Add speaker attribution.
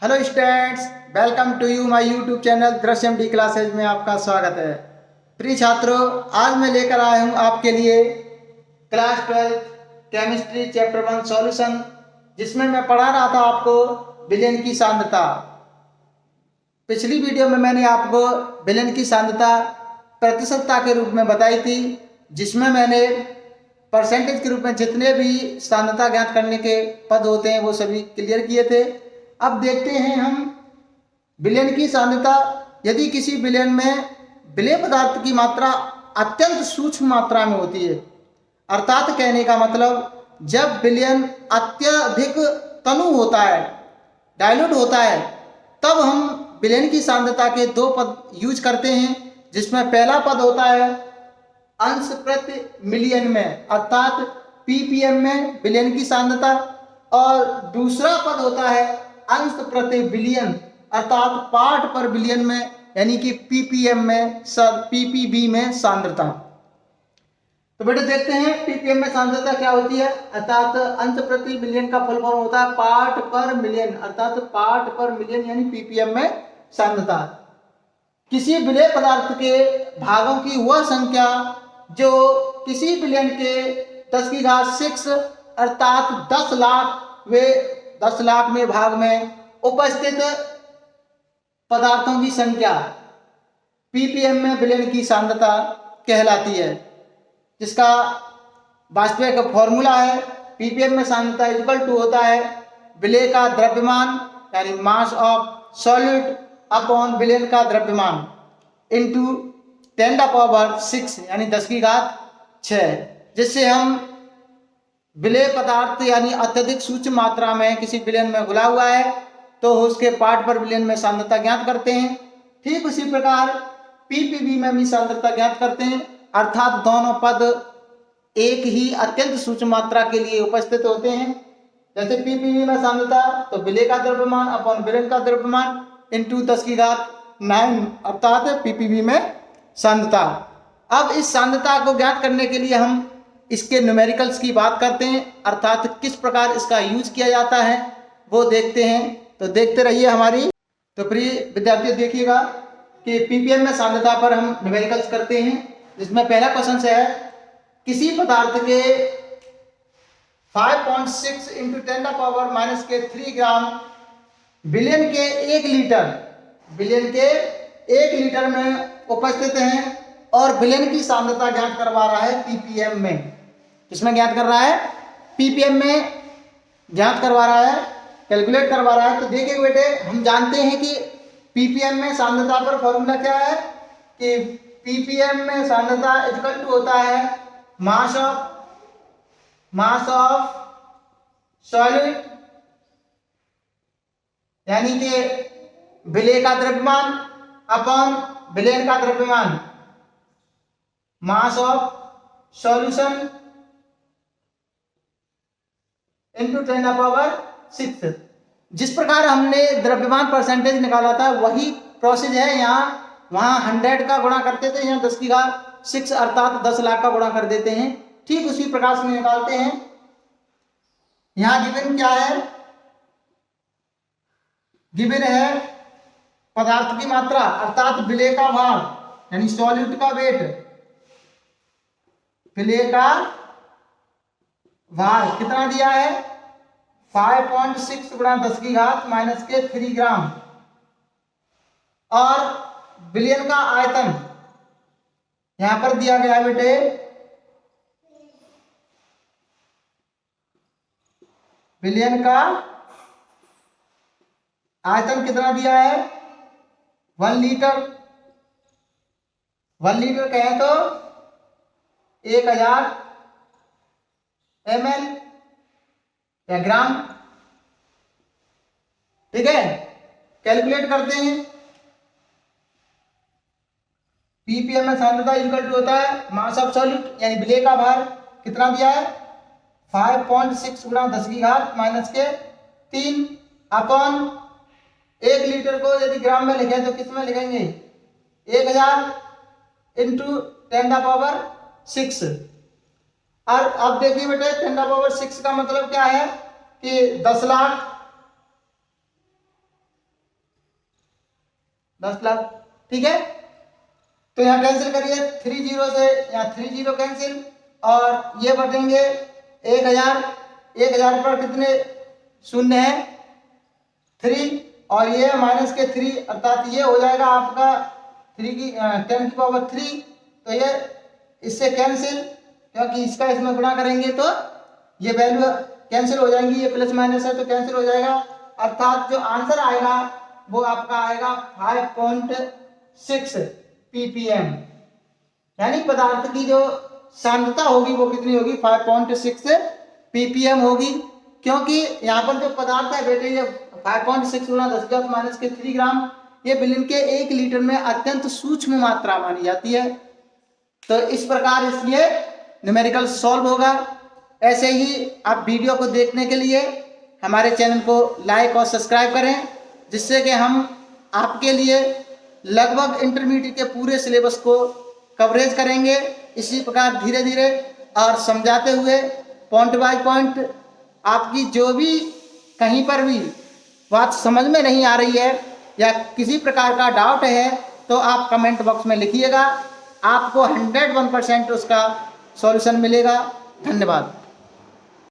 Speaker 1: Hello students, welcome to you my YouTube channel Drishyam D classes में आपका स्वागत है। प्रिय छात्रों, आज मैं लेकर आया हूं आपके लिए क्लास 12 केमिस्ट्री चैप्टर 1 सॉल्यूशन, जिसमें मैं पढ़ा रहा था आपको विलेन की सांद्रता। पिछली वीडियो में मैंने आपको विलेन की सांद्रता प्रतिशतता के रूप में बताई थी, जिसमें मैंने परसेंटेज के रूप में जितने भी सांद्रता ज्ञात करने के पद होते हैं वो सभी क्लियर किए थे। अब देखते हैं हम विलेन की सांद्रता। यदि किसी विलेन में विलेय पदार्थ की मात्रा अत्यंत सूक्ष्म मात्रा में होती है, अर्थात कहने का मतलब जब विलेन अत्यधिक तनु होता है, डाइल्यूट होता है, तब हम विलेन की सांद्रता के दो पद यूज करते हैं, जिसमें पहला पद होता है अंश प्रति मिलियन में, अर्थात पीपीएम में विलेन की सांद्रता, और दूसरा पद होता है अंश प्रति बिलियन, अर्थात पार्ट पर बिलियन में, यानी कि पीपीएम में, पीपीबी में सांद्रता। तो बेटे देखते हैं पीपीएम में सांद्रता क्या होती है। अर्थात अंश प्रति बिलियन का फुल फॉर्म होता है पार्ट पर मिलियन, अर्थात पार्ट पर मिलियन यानी पीपीएम में सांद्रता। किसी विलेय पदार्थ के भागों की वह संख्या जो किसी बिलियन के 10⁻6 अर्थात 10 लाख वे 10 लाख में भाग में उपस्थित पदार्थों की संख्या पीपीएम में विलेन की सांद्रता कहलाती है, जिसका वास्तविक फॉर्मूला है पीपीएम में सांद्रता इक्वल टू होता है विलेय का द्रव्यमान यानी mass of solute upon villain का द्रव्यमान इंटू 10⁻6 यानी 10⁻6, जिससे हम विलेय पदार्थ यानी अत्यधिक सूक्ष्म मात्रा में किसी विलेन में घुला हुआ है तो उसके पार्ट पर विलेन में सांद्रता ज्ञात करते हैं। ठीक उसी प्रकार पीपीबी में भी सांद्रता ज्ञात करते हैं, अर्थात दोनों पद एक ही अत्यंत सूक्ष्म मात्रा के लिए उपस्थित होते हैं। जैसे पीपीबी में सांद्रता तो विलेय का द्रव्यमान अपॉन विलेन का द्रव्यमान इंटू 10⁹ अर्थात पीपीबी में सांद्रता। अब इस सांद्रता को ज्ञात करने के लिए हम इसके न्यूमेरिकल्स की बात करते हैं, अर्थात किस प्रकार इसका यूज किया जाता है वो देखते हैं। तो देखते रहिए हमारी। तो प्रिय विद्यार्थियों देखिएगा कि पीपीएम में सांद्रता पर हम न्यूमेरिकल्स करते हैं, जिसमें पहला क्वेश्चन से है किसी पदार्थ के 5.6 इंटू 10⁻³ ग्राम विलेन के 1 लीटर में उपस्थित हैं और विलेन की सांद्रता ज्ञात करवा रहा है पीपीएम में। किसमें ज्ञात कर रहा है? पीपीएम में ज्ञात करवा रहा है, कैलकुलेट करवा रहा है। तो देखिए बेटे, हम जानते हैं कि पीपीएम में सांद्रता पर फॉर्मूला क्या है कि पीपीएम में सांद्रता इक्वल टू होता है मास ऑफ सॉलिड यानी कि विलेय का द्रव्यमान अपॉन विलेन का द्रव्यमान, मास ऑफ सॉल्यूशन इंटू 10⁻6। जिस प्रकार हमने द्रव्यमान परसेंटेज निकाला था वही प्रोसेस है यहाँ। वहाँ 100 का गुणा करते थे, यहाँ 10⁻6 अर्थात 10 लाख का गुणा कर देते हैं। ठीक उसी प्रकार से निकालते हैं। यहाँ गिवन क्या है? गिवन है पदार्थ की मात्रा अर्थात विलेय का भार यानी सॉल्यूट का वेट। विलेय का भार कितना दिया है? 5.6 × 10⁻³ ग्राम। और विलेन का आयतन यहां पर दिया गया है बेटे, विलेन का आयतन कितना दिया है? 1 लीटर। 1 लीटर कहें तो 1000 ml या ग्राम। ठीक है, कैलकुलेट करते हैं। पीपीएम में सांद्रता इक्वल टू होता है मास ऑफ सॉल्यूट यानी विलेय का भार कितना दिया है? 5.6 × 10⁻³ अपॉन 1 लीटर को यदि ग्राम में लिखें तो किस में लिखेंगे? 1000 इंटू 10⁻6। और अब देखिए बेटे 10⁻6 का मतलब क्या है कि 10 लाख 10 लाख, ठीक है। तो यहाँ कैंसिल करिए, 3 जीरो से यहाँ 3 जीरो कैंसिल, और ये बढ़ेंगे 1000, 1000 पर कितने शून्य है 3, और ये माइनस के 3, अर्थात ये हो जाएगा आपका 3 की 10 की पावर 3। तो ये इससे कैंसिल, क्योंकि इसका इसमें गुणा करेंगे तो ये वैल्यू कैंसिल हो जाएंगी, ये प्लस माइनस है तो कैंसिल हो जाएगा, अर्थात जो आंसर आएगा वो आपका आएगा 5.6 ppm, यानी पदार्थ की जो सांद्रता होगी वो कितनी होगी 5.6 ppm होगी। क्योंकि यहाँ पर जो पदार्थ है बेटे ये 5.6 गुणा 10⁻³ ग्राम, ये विलयन के 1 लीटर में अत्यंत सूक्ष्म मात्रा मानी जाती है। तो इस प्रकार इसलिए न्यूमेरिकल सॉल्व होगा। ऐसे ही आप वीडियो को देखने के लिए हमारे चैनल को लाइक और सब्सक्राइब करें, जिससे कि हम आपके लिए लगभग इंटरमीडिएट के पूरे सिलेबस को कवरेज करेंगे। इसी प्रकार धीरे धीरे और समझाते हुए पॉइंट बाय पॉइंट, आपकी जो भी कहीं पर भी बात समझ में नहीं आ रही है या किसी प्रकार का डाउट है तो आप कमेंट बॉक्स में लिखिएगा, आपको 101% उसका सॉल्यूशन मिलेगा। धन्यवाद।